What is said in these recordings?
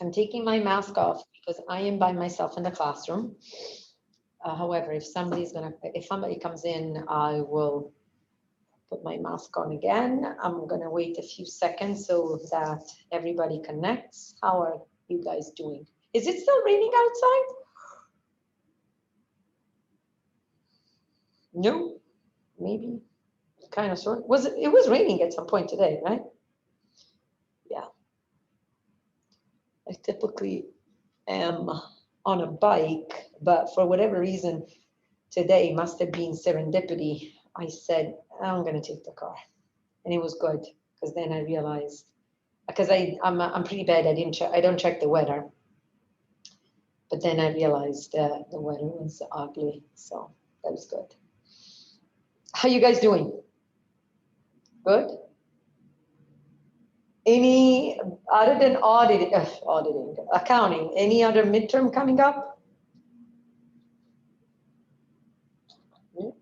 I'm taking my mask off because I am by myself in the classroom. However, if somebody comes in, I will put my mask on again. I'm gonna wait a few seconds so that everybody connects. How are you guys doing? Is it still raining outside? No, maybe, kind of, sort of. It was raining at some point today, right? Yeah. I typically am on a bike, but for whatever reason, today must have been serendipity. I said, I'm gonna take the car. And it was good, because then I realized, because I'm pretty bad, I don't check the weather. But then I realized that the weather was ugly, so that was good. How you guys doing? Good? Any, other than auditing, accounting, any other midterm coming up? Do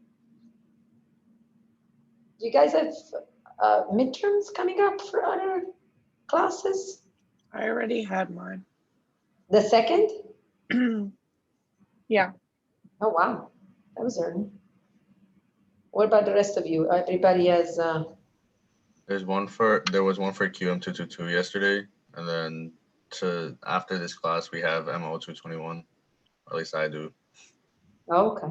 you guys have midterms coming up for other classes? I already had mine. The second? Yeah. Oh, wow. That was early. What about the rest of you? Everybody has... There was one for QM222 yesterday, and then after this class we have MO221. Or at least I do. Okay.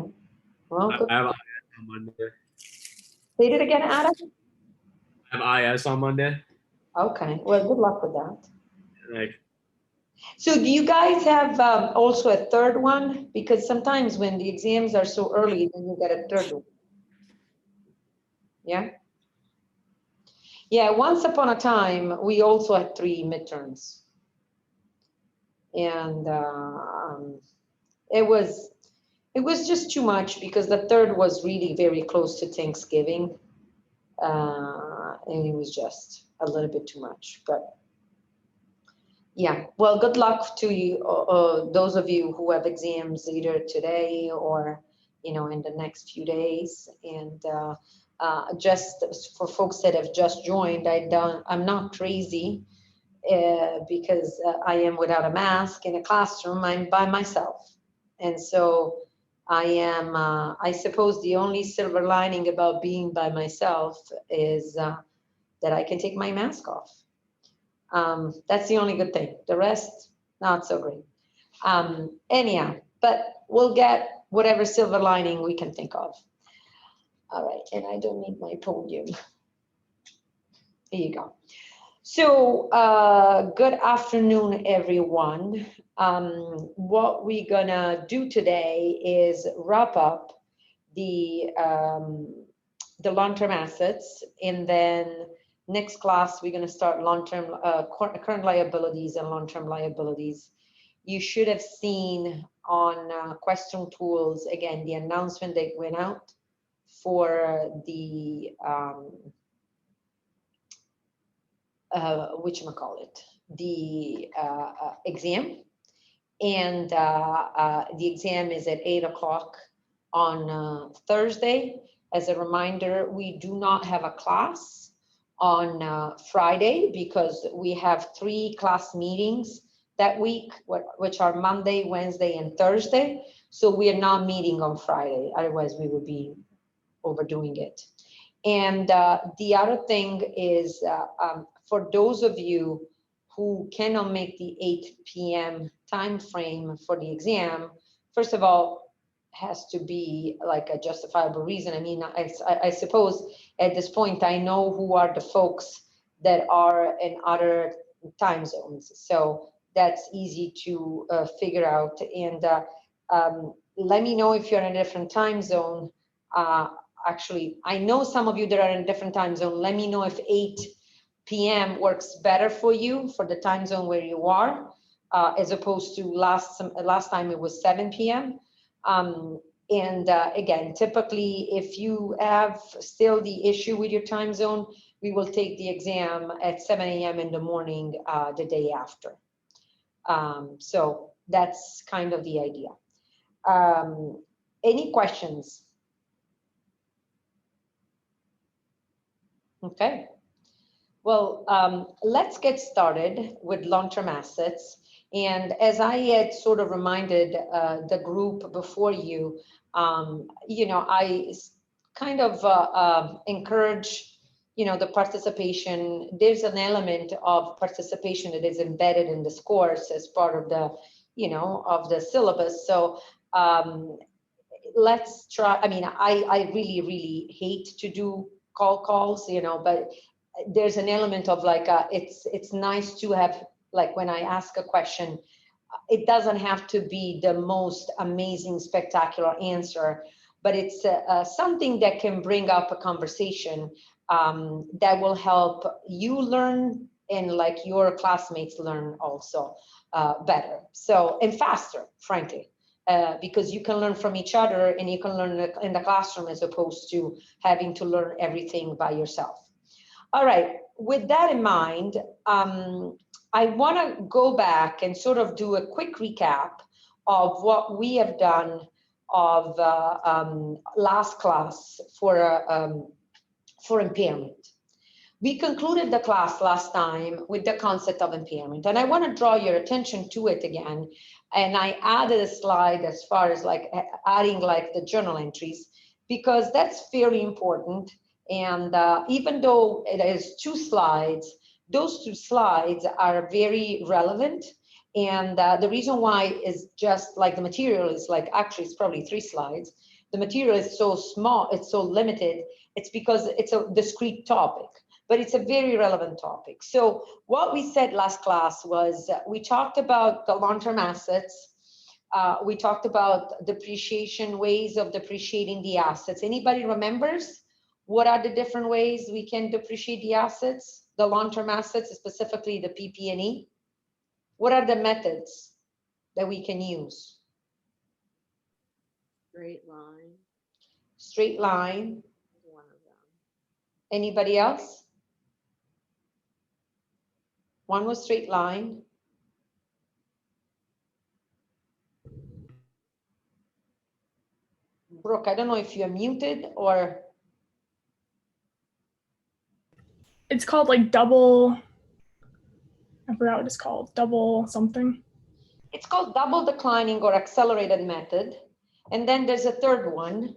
Well, good. I have IS on Monday. Say it again, Adam? I have IS on Monday. Okay. Well, good luck with that. Like, So do you guys have also a third one? Because sometimes when the exams are so early, then you get a third one. Yeah? Yeah, once upon a time, we also had 3 midterms. And it was just too much because the third was really very close to Thanksgiving. And it was just a little bit too much, but yeah, well, good luck to you, those of you who have exams either today or, in the next few days. And just for folks that have just joined, I'm not crazy because I am without a mask in a classroom. I'm by myself. And so I am, I suppose the only silver lining about being by myself is that I can take my mask off. That's the only good thing. The rest, not so great. Anyhow, but we'll get whatever silver lining we can think of. All right, and I don't need my podium. Here you go. So good afternoon, everyone. What we're gonna do today is wrap up the long-term assets, and then next class, we're going to start long-term, current liabilities and long-term liabilities. You should have seen on Questrom Tools, again, the announcement that went out for the, the exam. And the exam is at 8 o'clock on Thursday. As a reminder, we do not have a class on Friday because we have 3 class meetings that week, which are Monday, Wednesday, and Thursday. So we are not meeting on Friday. Otherwise, we would be overdoing it. And the other thing is for those of you who cannot make the 8 p.m. time frame for the exam, first of all, has to be like a justifiable reason. I mean, I suppose at this point, I know who are the folks that are in other time zones. So that's easy to figure out. And let me know if you're in a different time zone. Actually, I know some of you that are in a different time zone. Let me know if 8 p.m. works better for you for the time zone where you are, as opposed to last time it was 7 p.m. And again, typically, if you have still the issue with your time zone, we will take the exam at 7 a.m. in the morning the day after. So that's kind of the idea. Any questions? Okay. Well, let's get started with long-term assets. And as I had sort of reminded the group before you, I kind of encourage, the participation. There's an element of participation that is embedded in this course as part of the, of the syllabus. So let's try. I mean, I really, really hate to do calls, but there's an element of like, it's nice to have, like when I ask a question, it doesn't have to be the most amazing, spectacular answer, but it's something that can bring up a conversation that will help you learn and like your classmates learn also better. So, and faster, frankly. Because you can learn from each other and you can learn in the classroom as opposed to having to learn everything by yourself. All right, with that in mind, I want to go back and sort of do a quick recap of what we have done of last class for impairment. We concluded the class last time with the concept of impairment, and I want to draw your attention to it again. And I added a slide as far as like adding like the journal entries, because that's fairly important. And even though it is 2 slides, those 2 slides are very relevant. And the reason why is just like the material is like, actually it's probably 3 slides. The material is so small, it's so limited. It's because it's a discrete topic, but it's a very relevant topic. So what we said last class was we talked about the long-term assets. We talked about depreciation, ways of depreciating the assets. Anybody remembers what are the different ways we can depreciate the assets, the long-term assets, specifically the PP&E? What are the methods that we can use? Straight line. Straight line. One of them. Anybody else? One was straight line. Brooke, I don't know if you're muted or. It's called like double, I forgot what it's called, double something. It's called double declining or accelerated method. And then there's a third one.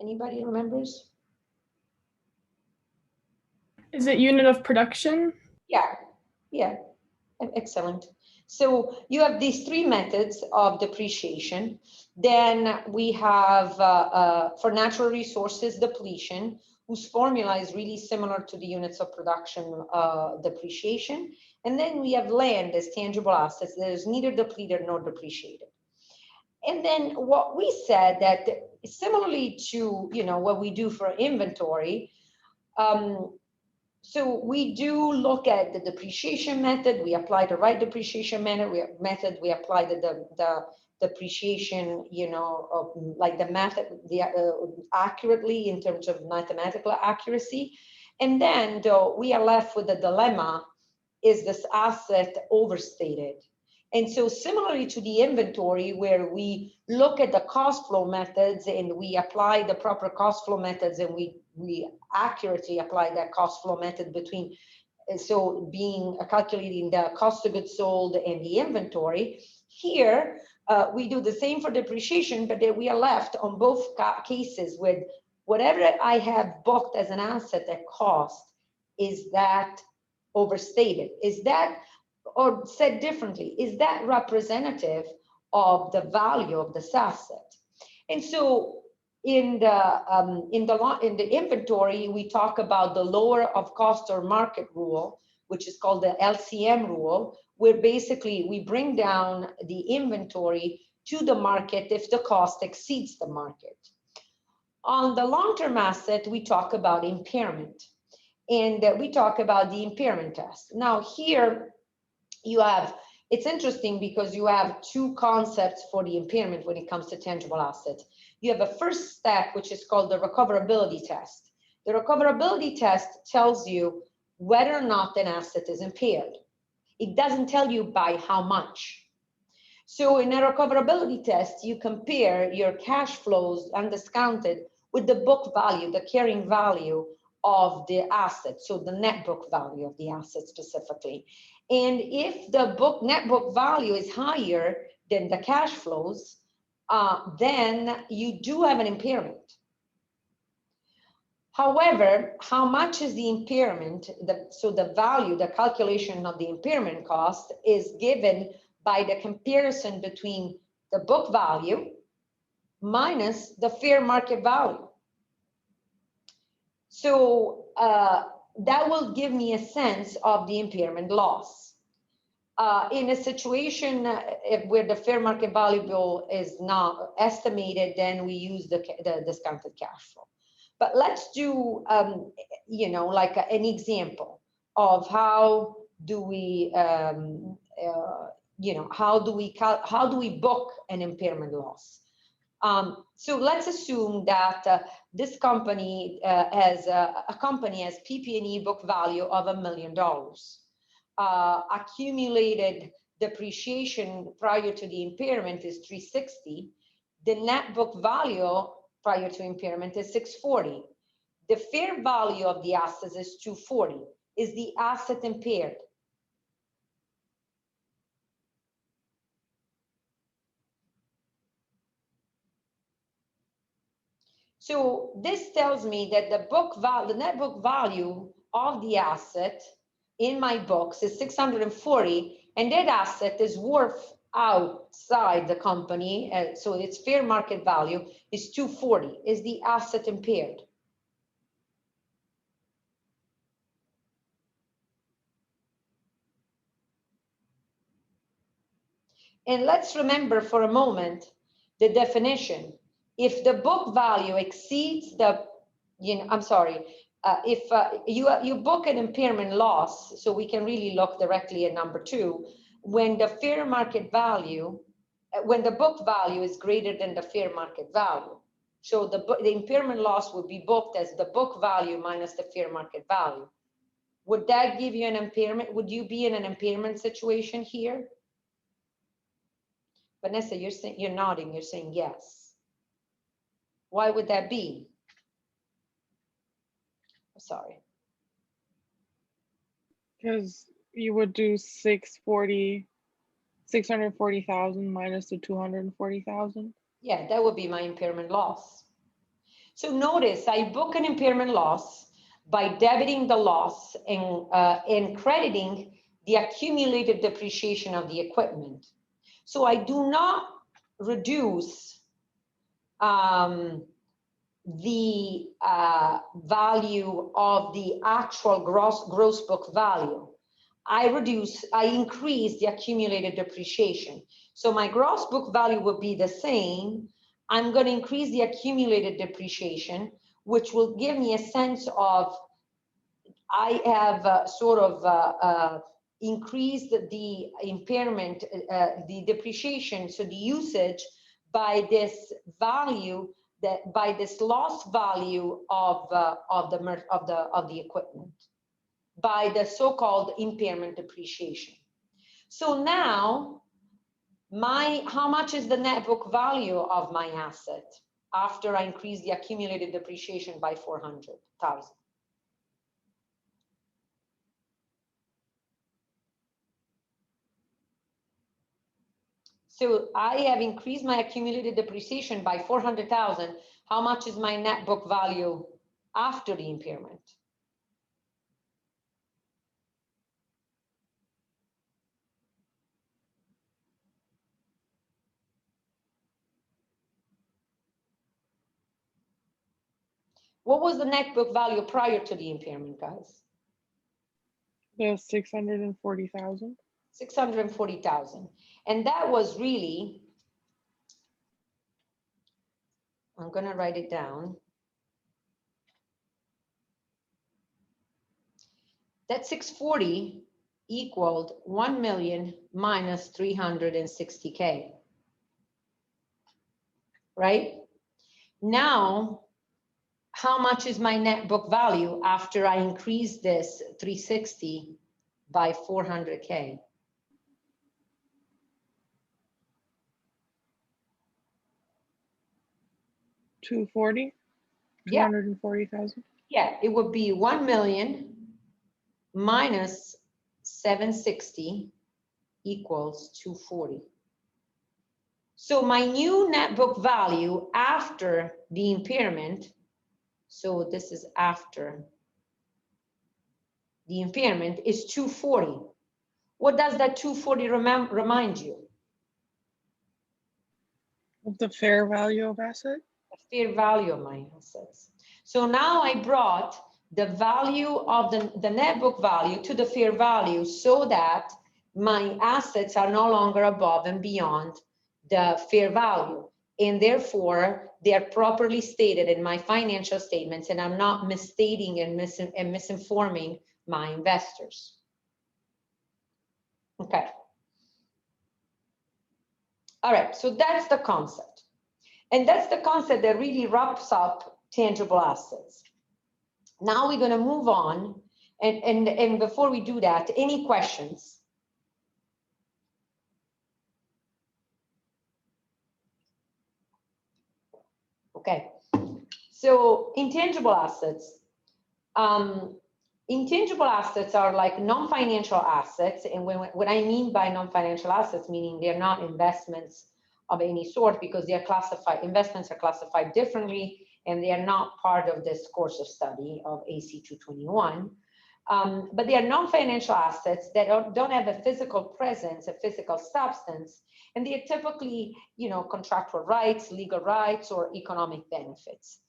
Anybody remembers? Is it unit of production? Yeah, excellent. So you have these 3 methods of depreciation. Then we have, for natural resources, depletion, whose formula is really similar to the units of production depreciation. And then we have land as tangible assets that is neither depleted nor depreciated. And then what we said that similarly to, what we do for inventory, so we do look at the depreciation method. We apply the right depreciation method. We apply the depreciation, like the method, accurately in terms of mathematical accuracy. And then though we are left with the dilemma, is this asset overstated? And so similarly to the inventory, where we look at the cost flow methods and we apply the proper cost flow methods, and we accurately apply that cost flow method between, so being calculating the cost of goods sold and the inventory. Here, we do the same for depreciation, but then we are left on both cases with whatever I have booked as an asset at cost, is that overstated? Is that, or said differently, is that representative of the value of this asset? And so in the inventory, we talk about the lower of cost or market rule, which is called the LCM rule, where basically we bring down the inventory to the market if the cost exceeds the market. On the long-term asset, we talk about impairment, and we talk about the impairment test. Now here you have, it's interesting because you have 2 concepts for the impairment when it comes to tangible assets. You have a first step, which is called the recoverability test. The recoverability test tells you whether or not an asset is impaired. It doesn't tell you by how much. So in a recoverability test, you compare your cash flows undiscounted with the book value, the carrying value of the asset, so the net book value of the asset specifically. And if the net book value is higher than the cash flows, then you do have an impairment. However, how much is the impairment? So the value, the calculation of the impairment cost is given by the comparison between the book value minus the fair market value. So that will give me a sense of the impairment loss. In a situation where the fair market value is not estimated, then we use the discounted cash flow. But let's do, you know, like an example of how do we, you know, how do we book an impairment loss? So let's assume that this company has PP&E book value of $1 million. Accumulated depreciation prior to the impairment is 360. The net book value prior to impairment is 640. The fair value of the assets is 240. Is the asset impaired? So this tells me that the net book value of the asset in my books is 640, and that asset is worth outside the company, so its fair market value is 240. Is the asset impaired? And let's remember for a moment the definition. If the book value exceeds the, you know, I'm sorry, if you book an impairment loss, so we can really look directly at number 2, when the fair market value, when the book value is greater than the fair market value. So the impairment loss would be booked as the book value minus the fair market value. Would that give you an impairment? Would you be in an impairment situation here? Vanessa, you're nodding, you're saying yes. Why would that be? Sorry. Because you would do 640,000 minus the 240,000. Yeah, that would be my impairment loss. So notice I book an impairment loss by debiting the loss and crediting the accumulated depreciation of the equipment. So I do not reduce the value of the actual gross book value. I increase the accumulated depreciation. So my gross book value will be the same. I'm going to increase the accumulated depreciation, which will give me a sense of, I have sort of increased the impairment, the depreciation, so the usage by this value, by this loss value of the equipment, by the so-called impairment depreciation. So now, how much is the net book value of my asset after I increase the accumulated depreciation by 400,000? So I have increased my accumulated depreciation by 400,000. How much is my net book value after the impairment? What was the net book value prior to the impairment, guys? The 640,000. 640,000. And that was really, I'm going to write it down. That 640 equaled 1 million minus 360K. Right? Now, how much is my net book value after I increase this 360 by 400K? $240,000. Yeah. 240,000. Yeah, it would be 1 million minus 760 equals 240. So my new net book value after the impairment, so this is after the impairment, is 240. What does that 240 remind you? Of the fair value of asset? The fair value of my assets. So now I brought the value of the net book value to the fair value so that my assets are no longer above and beyond the fair value. And therefore, they are properly stated in my financial statements, and I'm not misstating and misinforming my investors. Okay. All right, so that's the concept. And that's the concept that really wraps up tangible assets. Now we're going to move on. And before we do that, any questions? Okay. So intangible assets. Intangible assets are like non-financial assets. And what I mean by non-financial assets, meaning they're not investments of any sort, because they are classified, investments are classified differently, and they are not part of this course of study of AC 221. But they are non-financial assets that don't have a physical presence, a physical substance, and they are typically, you know, contractual rights, legal rights, or economic benefits.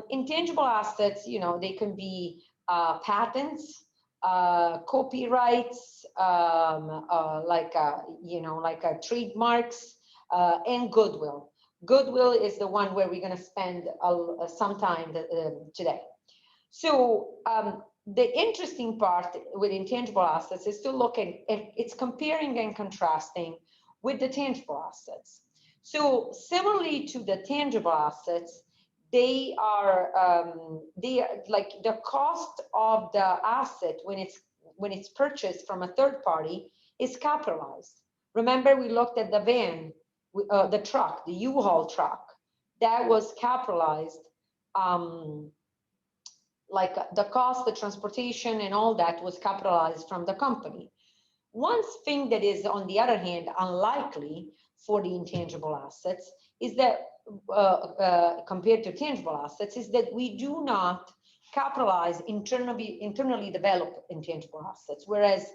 Intangible assets, you know, they can be patents, copyrights, trademarks, and goodwill. Goodwill is the one where we're going to spend some time today. So the interesting part with intangible assets is to look at it's comparing and contrasting with the tangible assets. So similarly to the tangible assets, they are like the cost of the asset when it's purchased from a third party is capitalized. Remember, we looked at the van, the truck, the U-Haul truck, that was capitalized. Like the cost, the transportation, and all that was capitalized from the company. One thing that is, on the other hand, unlikely for the intangible assets is that, compared to tangible assets, is that we do not capitalize internally developed intangible assets. Whereas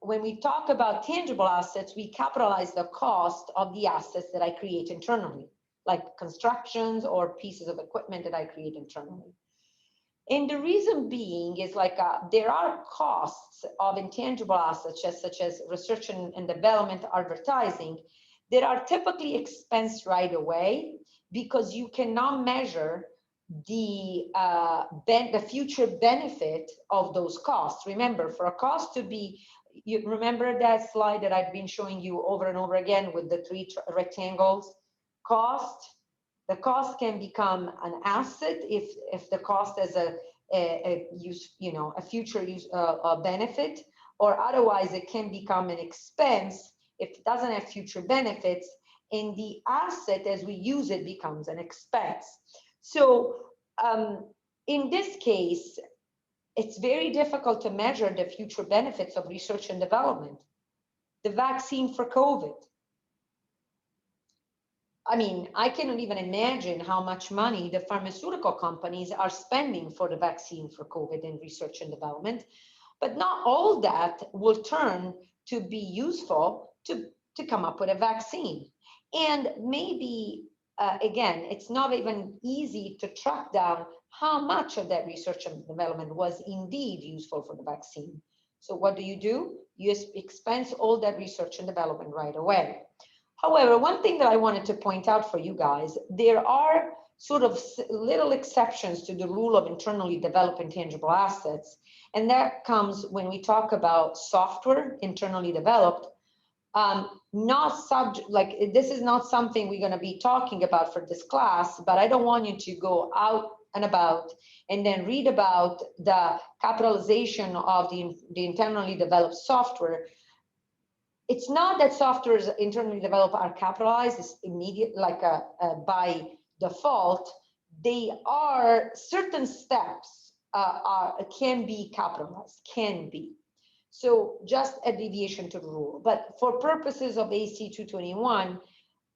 when we talk about tangible assets, we capitalize the cost of the assets that I create internally, like constructions or pieces of equipment that I create internally. And the reason being is there are costs of intangible assets, such as research and development, advertising, that are typically expensed right away because you cannot measure the future benefit of those costs. Remember, for a cost to be, you remember that slide that I've been showing you over and over again with the three rectangles? The cost can become an asset if the cost has a future use benefit, or otherwise it can become an expense if it doesn't have future benefits, and the asset as we use it becomes an expense. So in this case, it's very difficult to measure the future benefits of research and development. The vaccine for COVID. I mean, I cannot even imagine how much money the pharmaceutical companies are spending for the vaccine for COVID in research and development, but not all that will turn to be useful to come up with a vaccine. And maybe, again, it's not even easy to track down how much of that research and development was indeed useful for the vaccine. So what do? You expense all that research and development right away. However, one thing that I wanted to point out for you guys, there are sort of little exceptions to the rule of internally developed intangible assets. And that comes when we talk about software internally developed, this is not something we're going to be talking about for this class, but I don't want you to go out and about and then read about the capitalization of the internally developed software. It's not that software internally developed are capitalized, it's immediate, by default. They are certain steps can be capitalized, can be. So just a deviation to the rule. But for purposes of AC 221,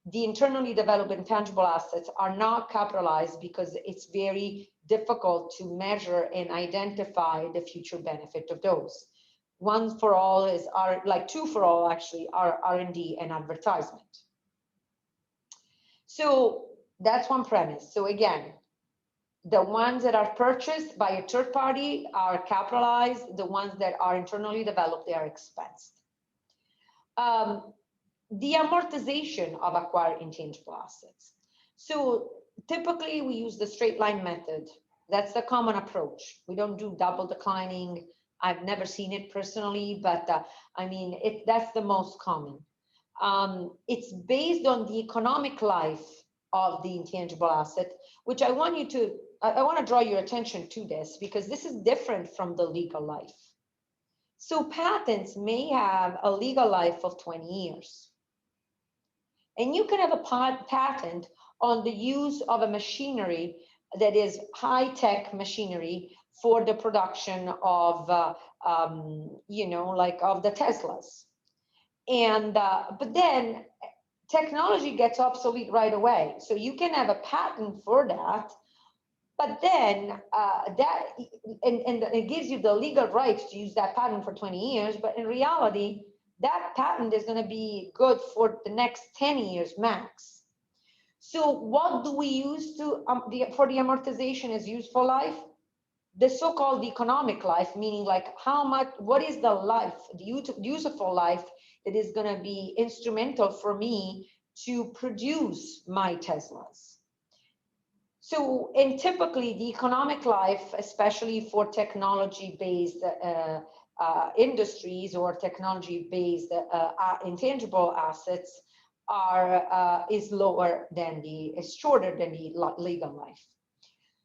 the internally developed intangible assets are not capitalized because it's very difficult to measure and identify the future benefit of those. One for all is like two for all actually are R&D and advertisement. So that's one premise. So again, the ones that are purchased by a third party are capitalized. The ones that are internally developed, they are expensed. The amortization of acquired intangible assets. So typically we use the straight line method. That's the common approach. We don't do double declining. I've never seen it personally, but I mean, that's the most common. It's based on the economic life of the intangible asset, which I want to draw your attention to this because this is different from the legal life. So patents may have a legal life of 20 years. And you can have a patent on the use of a machinery that is high-tech machinery for the production of, you know, like of the Teslas. And, but then technology gets obsolete right away. So you can have a patent for that, but then and it gives you the legal right to use that patent for 20 years, but in reality, that patent is going to be good for the next 10 years max. So what do we use to for the amortization as useful life? The so-called economic life, meaning like how much, what is the life, the useful life that is going to be instrumental for me to produce my Teslas. So, and typically the economic life, especially for technology-based industries or technology-based intangible assets, is lower than is shorter than the legal life.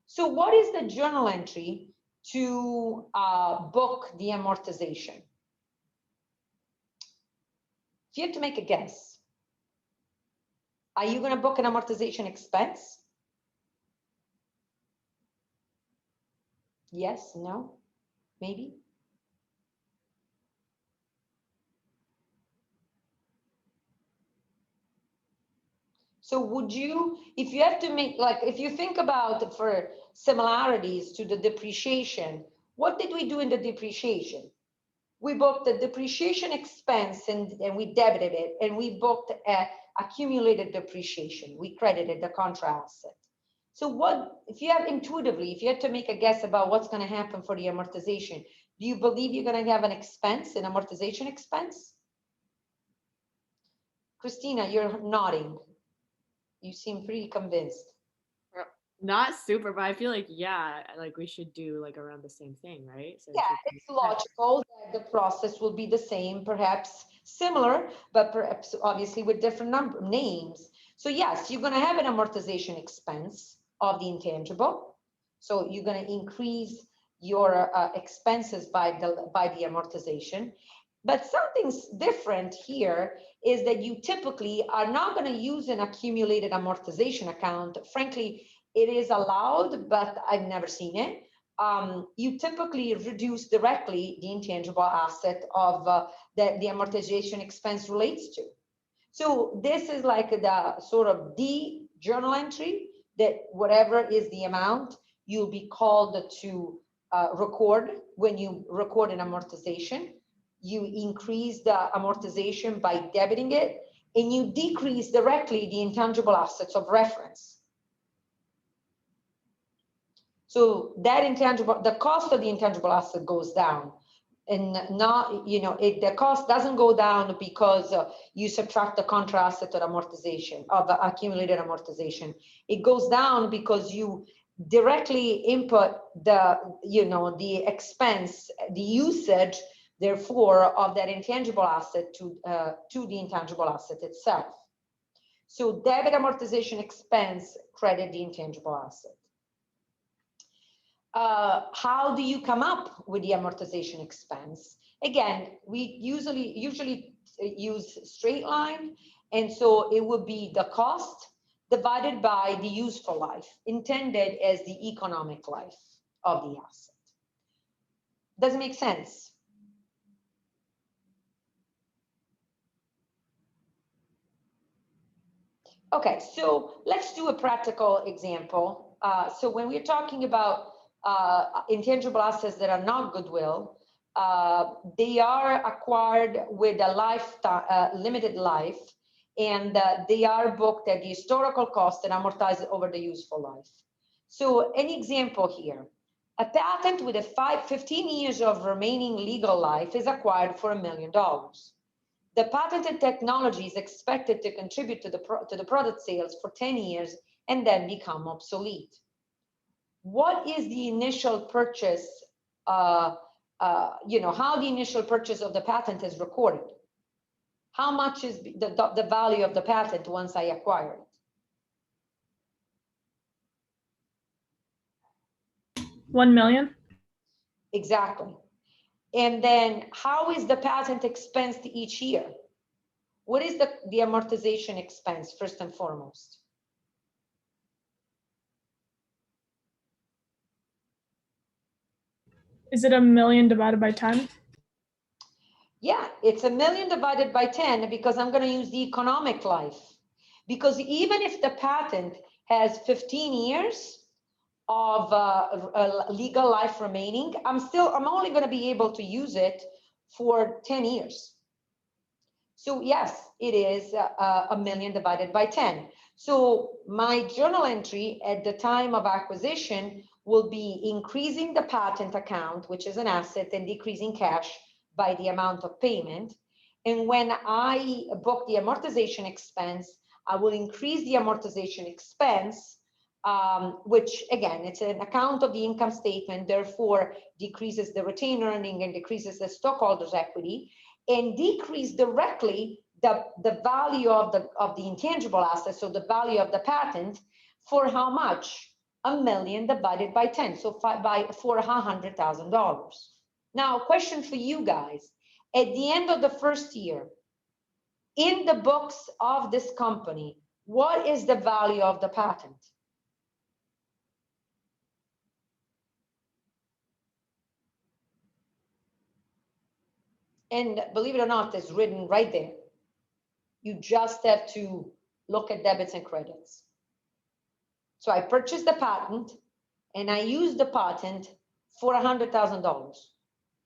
So what is the journal entry to book the amortization? If you have to make a guess, are you going to book an amortization expense? Yes, no, maybe? So would you, if you have to make, like, if you think about for similarities to the depreciation, what did we do in the depreciation? We booked the depreciation expense and we debited it, and we booked accumulated depreciation. We credited the contra asset. So what, if you have intuitively, if you had to make a guess about what's going to happen for the amortization, do you believe you're going to have an expense, an amortization expense? Christina, you're nodding. You seem pretty convinced. Not super, but I feel like, yeah, like we should do like around the same thing, right? So yeah, it's logical that the process will be the same, perhaps similar, but perhaps obviously with different names. So yes, you're going to have an amortization expense of the intangible. So you're going to increase your expenses by the amortization. But something's different here is that you typically are not going to use an accumulated amortization account. Frankly, it is allowed, but I've never seen it. You typically reduce directly the intangible asset of that the amortization expense relates to. So this is like the sort of the journal entry that whatever is the amount, you'll be called to record when you record an amortization. You increase the amortization by debiting it, and you decrease directly the intangible assets of reference. So that intangible, the cost of the intangible asset goes down, and not, you know, the cost doesn't go down because you subtract the contra asset of amortization, of the accumulated amortization. It goes down because you directly input the, you know, the expense, the usage, therefore, of that intangible asset to the intangible asset itself. So debit amortization expense, credit the intangible asset. How do you come up with the amortization expense? Again, we usually use straight line, and so it would be the cost divided by the useful life, intended as the economic life of the asset. Does it make sense? Okay, so let's do a practical example. So when we're talking about intangible assets that are not goodwill, they are acquired with a lifetime, limited life, and they are booked at the historical cost and amortized over the useful life. So an example here, a patent with 15 years of remaining legal life is acquired for $1 million. The patented technology is expected to contribute to the product sales for 10 years and then become obsolete. What is the initial purchase, how the initial purchase of the patent is recorded? How much is the value of the patent once I acquire it? 1 million. Exactly. And then how is the patent expensed each year? What is the amortization expense, first and foremost? Is it 1 million divided by 10? Yeah, it's 1 million divided by 10 because I'm going to use the economic life. Because even if the patent has 15 years of legal life remaining, I'm only going to be able to use it for 10 years. So yes, it is 1 million divided by 10. So my journal entry at the time of acquisition will be increasing the patent account, which is an asset, and decreasing cash by the amount of payment. And when I book the amortization expense, I will increase the amortization expense, which again, it's an account of the income statement, therefore decreases the retained earning and decreases the stockholders' equity, and decrease directly the value of the intangible assets, so the value of the patent, for how much? 1 million divided by 10, so for $100,000. Now, question for you guys. At the end of the first year, in the books of this company, what is the value of the patent? And believe it or not, it's written right there. You just have to look at debits and credits. So I purchased the patent and I used the patent for $100,000.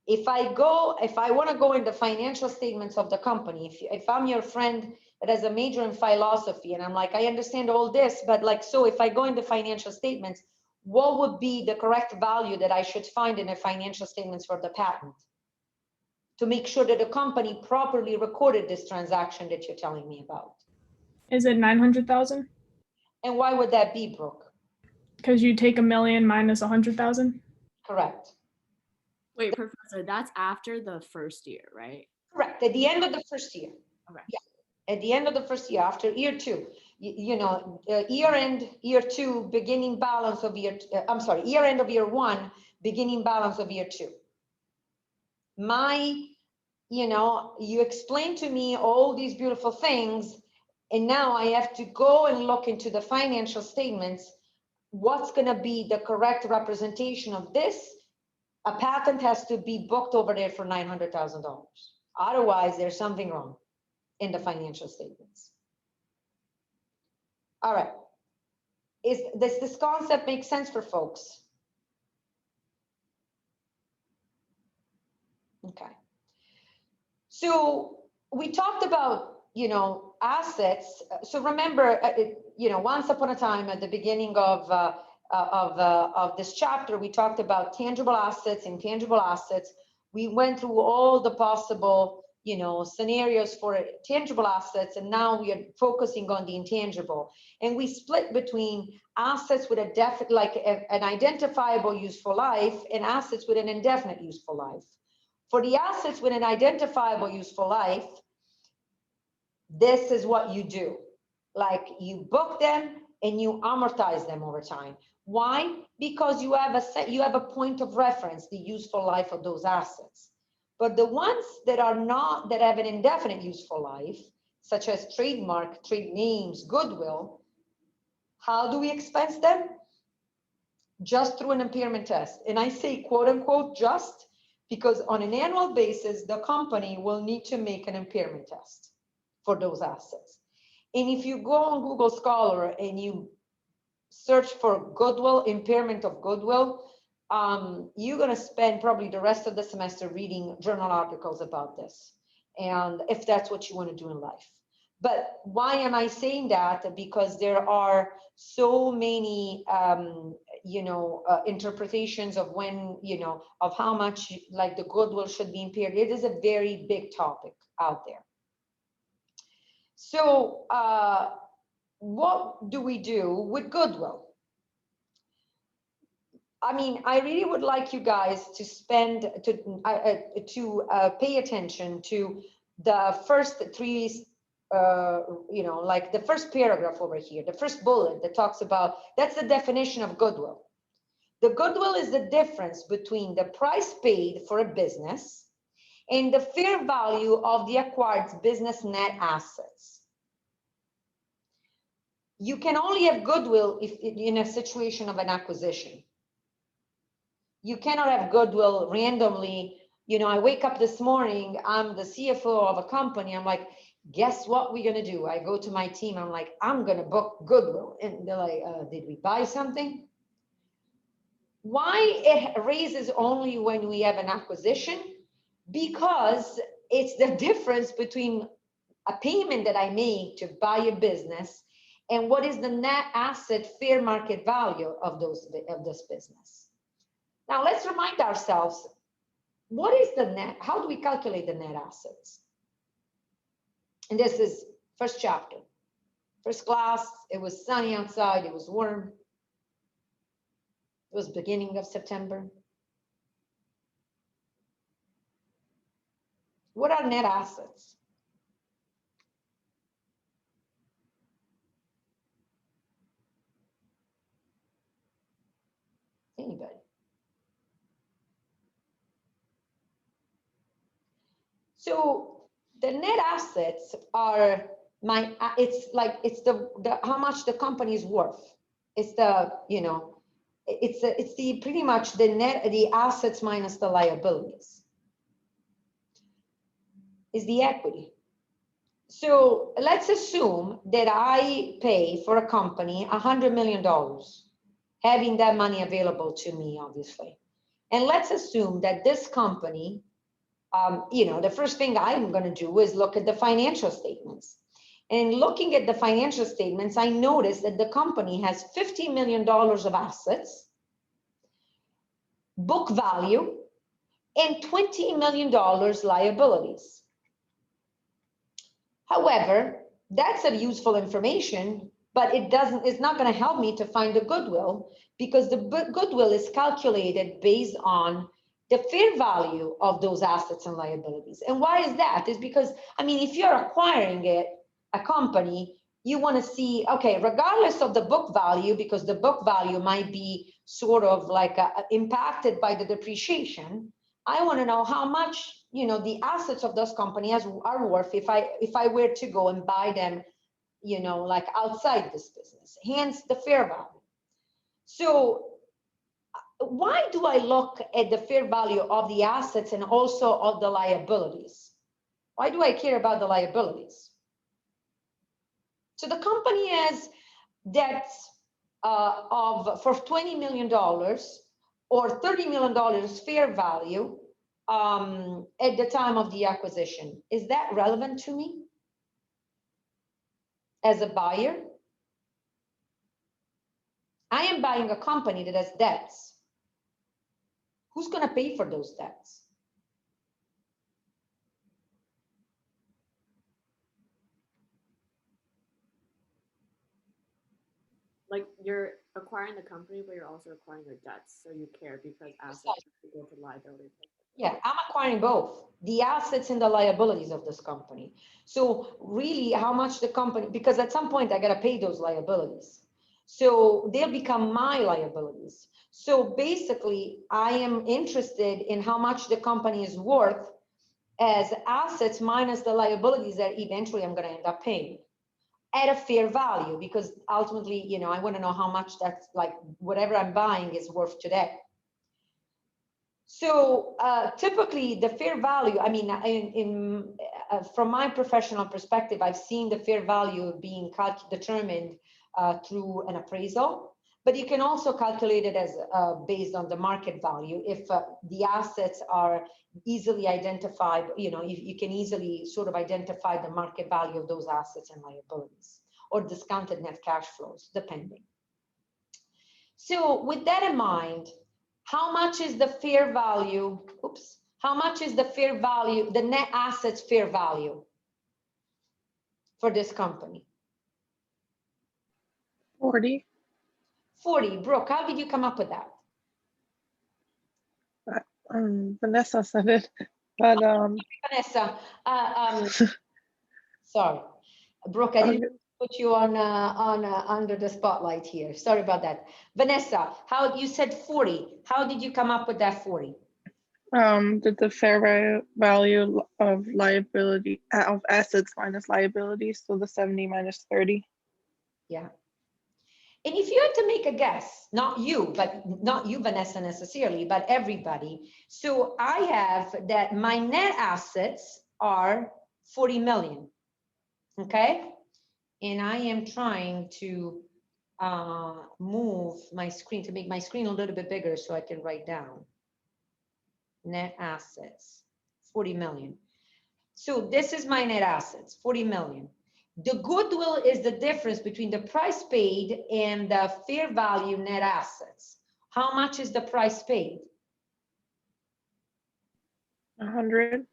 If I want to go in the financial statements of the company, if I'm your friend that has a major in philosophy and I'm like, I understand all this, but like, so if I go in the financial statements, what would be the correct value that I should find in the financial statements for the patent to make sure that the company properly recorded this transaction that you're telling me about? Is it 900,000? And why would that be, Brooke? Because you take 1 million minus 100,000. Correct. Wait, Professor, that's after the first year, right? Correct. At the end of the first year. Okay. Yeah. At the end of the first year, after year two, year end, year two, beginning balance of year, year end of year one, beginning balance of year two. You explained to me all these beautiful things, and now I have to go and look into the financial statements. What's going to be the correct representation of this? A patent has to be booked over there for $900,000. Otherwise, there's something wrong in the financial statements. All right. Does this concept make sense for folks? Okay. So we talked about, assets. So remember, once upon a time at the beginning of this chapter, we talked about tangible assets, intangible assets. We went through all the possible, scenarios for tangible assets, and now we are focusing on the intangible. And we split between assets with an identifiable useful life and assets with an indefinite useful life. For the assets with an identifiable useful life, this is what you do. Like, you book them and you amortize them over time. Why? Because you have a point of reference, the useful life of those assets. But the ones that have an indefinite useful life, such as trademark, trade names, goodwill, how do we expense them? Just through an impairment test. And I say quote unquote just because on an annual basis, the company will need to make an impairment test for those assets. And if you go on Google Scholar and you search for Goodwill, impairment of Goodwill, you're going to spend probably the rest of the semester reading journal articles about this. And if that's what you want to do in life. But why am I saying that? Because there are so many, interpretations of when, of how much like the Goodwill should be impaired. It is a very big topic out there. So what do we do with Goodwill? I mean, I really would like you guys to pay attention to the first three, like the first paragraph over here, the first bullet that talks about, that's the definition of Goodwill. The Goodwill is the difference between the price paid for a business and the fair value of the acquired business net assets. You can only have Goodwill if in a situation of an acquisition. You cannot have Goodwill randomly. I wake up this morning, I'm the CFO of a company. I'm like, guess what we're going to do? I go to my team. I'm like, I'm going to book Goodwill. And they're like, did we buy something? Why it raises only when we have an acquisition? Because it's the difference between a payment that I make to buy a business and what is the net asset fair market value of this business. Now let's remind ourselves, what is the net? How do we calculate the net assets? And this is first chapter, first class. It was sunny outside. It was warm. It was beginning of September. What are net assets? Anybody? So the net assets are it's the how much the company is worth. It's the, it's the pretty much the assets minus the liabilities. Is the equity. So let's assume that I pay for a company $100 million, having that money available to me, obviously. And let's assume that this company, the first thing I'm going to do is look at the financial statements. And looking at the financial statements, I noticed that the company has $50 million of assets, book value, and $20 million liabilities. However, that's a useful information, but it's not going to help me to find the Goodwill, because the Goodwill is calculated based on the fair value of those assets and liabilities. And why is that? Is because, I mean, if you're acquiring a company, you want to see, okay, regardless of the book value, because the book value might be sort of like impacted by the depreciation, I want to know how much, the assets of those companies are worth if I were to go and buy them, like outside this business, hence the fair value. So why do I look at the fair value of the assets and also of the liabilities? Why do I care about the liabilities? So the company has debts for $20 million or $30 million fair value at the time of the acquisition. Is that relevant to me as a buyer? I am buying a company that has debts. Who's going to pay for those debts? Like, you're acquiring the company, but you're also acquiring their debts. So you care because assets go to liabilities. Yeah, I'm acquiring both the assets and the liabilities of this company. So really how much the company, because at some point I got to pay those liabilities. So they'll become my liabilities. So basically I am interested in how much the company is worth as assets minus the liabilities that eventually I'm going to end up paying at a fair value, because ultimately, I want to know how much that's like whatever I'm buying is worth today. So typically the fair value, I mean, from my professional perspective, I've seen the fair value being determined through an appraisal, but you can also calculate it as based on the market value. If the assets are easily identified, you can easily sort of identify the market value of those assets and liabilities, or discounted net cash flows, depending. So with that in mind, how much is the fair value? Oops. How much is the fair value, the net assets fair value for this company? 40. 40. Brooke, how did you come up with that? Vanessa said it, but Vanessa, sorry. Brooke, I didn't put you on under the spotlight here. Sorry about that. Vanessa, how you said 40. How did you come up with that 40? did the fair value of liability of assets minus liabilities, so the 70 minus 30. Yeah. And if you had to make a guess, not you, Vanessa, necessarily, but everybody. So I have that my net assets are 40 million. Okay. And I am trying to move my screen to make my screen a little bit bigger so I can write down. Net assets, 40 million. So this is my net assets, 40 million. The goodwill is the difference between the price paid and the fair value net assets. How much is the price paid? 100.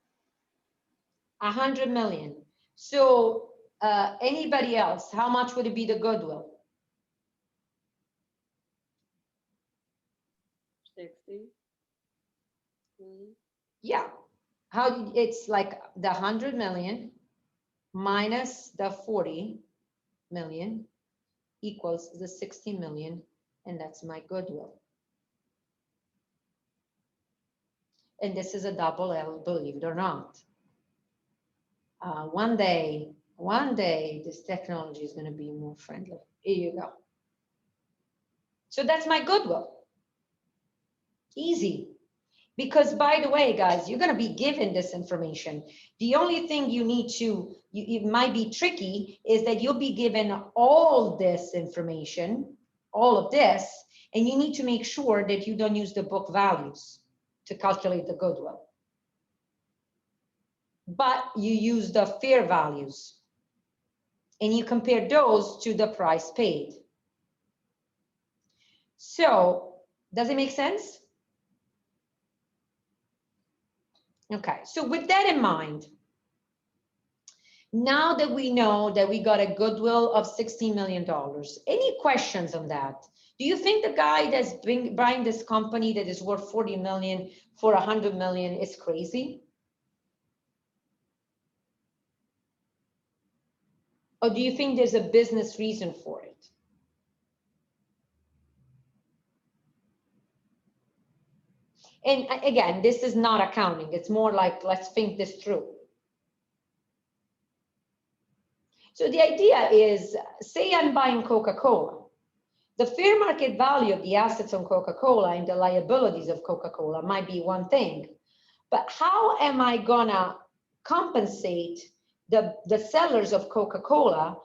100 million. So anybody else, how much would it be the goodwill? 60 million. Yeah. How it's like the 100 million minus the 40 million equals the 60 million, and that's my goodwill. And this is a double L, believe it or not. One day, this technology is going to be more friendly. Here you go. So that's my goodwill. Easy. Because by the way, guys, you're going to be given this information. The only thing you need to, it might be tricky, is that you'll be given all this information, all of this, and you need to make sure that you don't use the book values to calculate the goodwill. But you use the fair values and you compare those to the price paid. So does it make sense? Okay, so with that in mind, now that we know that we got a goodwill of $16 million, any questions on that? Do you think the guy that's buying this company that is worth 40 million for 100 million is crazy? Or do you think there's a business reason for it? And again, this is not accounting. It's more like, let's think this through. So the idea is, say I'm buying Coca-Cola. The fair market value of the assets on Coca-Cola and the liabilities of Coca-Cola might be one thing, but how am I gonna compensate the sellers of Coca-Cola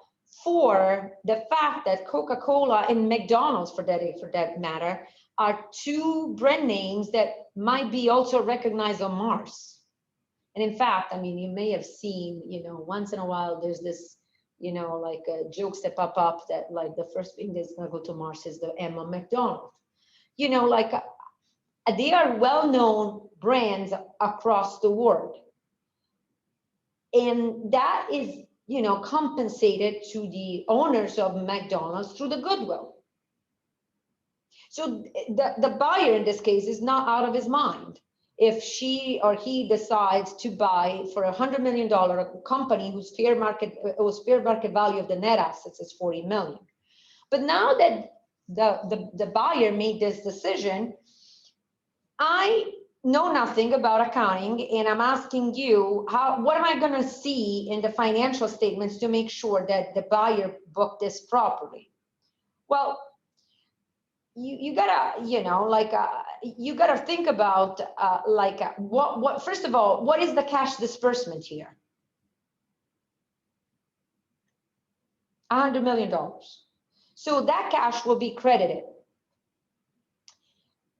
for the fact that Coca-Cola and McDonald's, for that matter, are two brand names that might be also recognized on Mars? And in fact, I mean, you may have seen, once in a while, there's this, like jokes that pop up that like the first thing that's gonna go to Mars is the Emma McDonald. Like they are well-known brands across the world. And that is, compensated to the owners of McDonald's through the goodwill. So the buyer in this case is not out of his mind if she or he decides to buy for $100 million a company whose fair market value of the net assets is 40 million. But now that the buyer made this decision, I know nothing about accounting, and I'm asking you, what am I going to see in the financial statements to make sure that the buyer booked this properly? Well, you gotta, you know, like, you gotta think about, what, first of all, what is the cash disbursement here? $100 million. So that cash will be credited.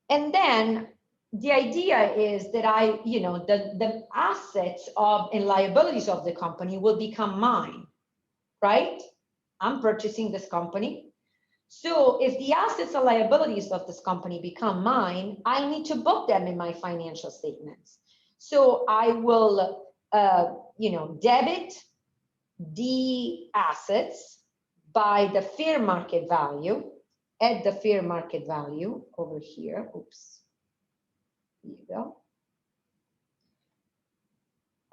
And then the idea is that the assets of and liabilities of the company will become mine, right? I'm purchasing this company. So if the assets and liabilities of this company become mine, I need to book them in my financial statements. So I will, debit the assets by the fair market value, at the fair market value over here. Oops. Here you go.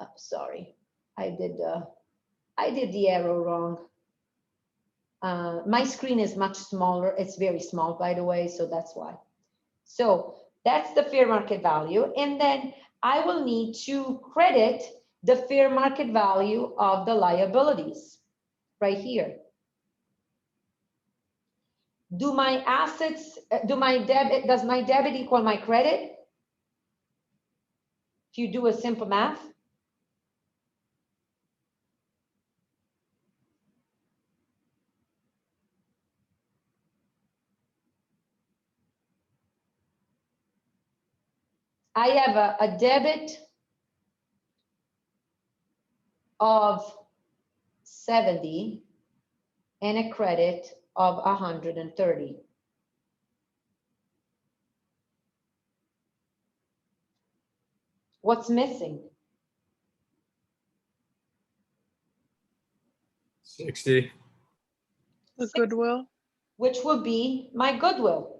Oh, sorry, I did the arrow wrong. My screen is much smaller. It's very small, by the way, so that's why. So that's the fair market value. And then I will need to credit the fair market value of the liabilities right here. Do my assets, does my debit equal my credit? If you do a simple math. I have a debit of 70 and a credit of 130. What's missing? 60. The Goodwill. Which will be my goodwill.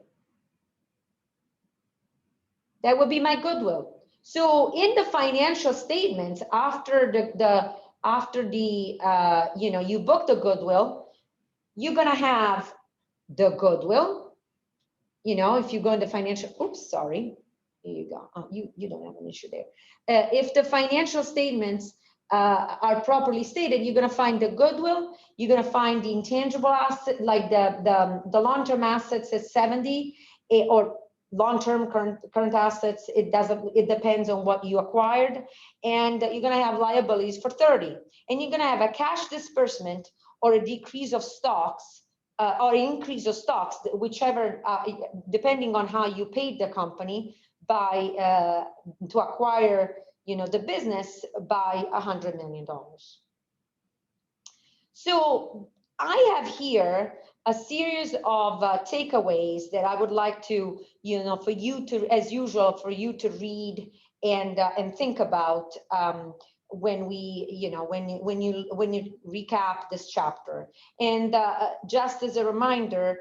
That would be my goodwill. So in the financial statements, after you book the goodwill, you're gonna have the goodwill. You know, if you go into financial, oops, sorry, here you go. Oh, you don't have an issue there. If the financial statements are properly stated, you're gonna find the goodwill. You're gonna find the intangible asset, like the long-term assets at 70, or long-term current assets. It depends on what you acquired, and you're gonna have liabilities for 30, and you're gonna have a cash disbursement or a decrease of stocks or increase of stocks, whichever, depending on how you paid the company by to acquire, the business, by $100 million. So I have here a series of takeaways that I would like to, for you to, as usual, for you to read and think about when we, when you recap this chapter. And just as a reminder,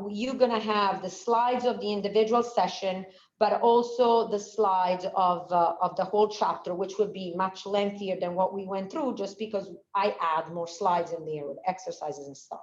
you're gonna have the slides of the individual session, but also the slides of the whole chapter, which would be much lengthier than what we went through, just because I add more slides in there with exercises and stuff.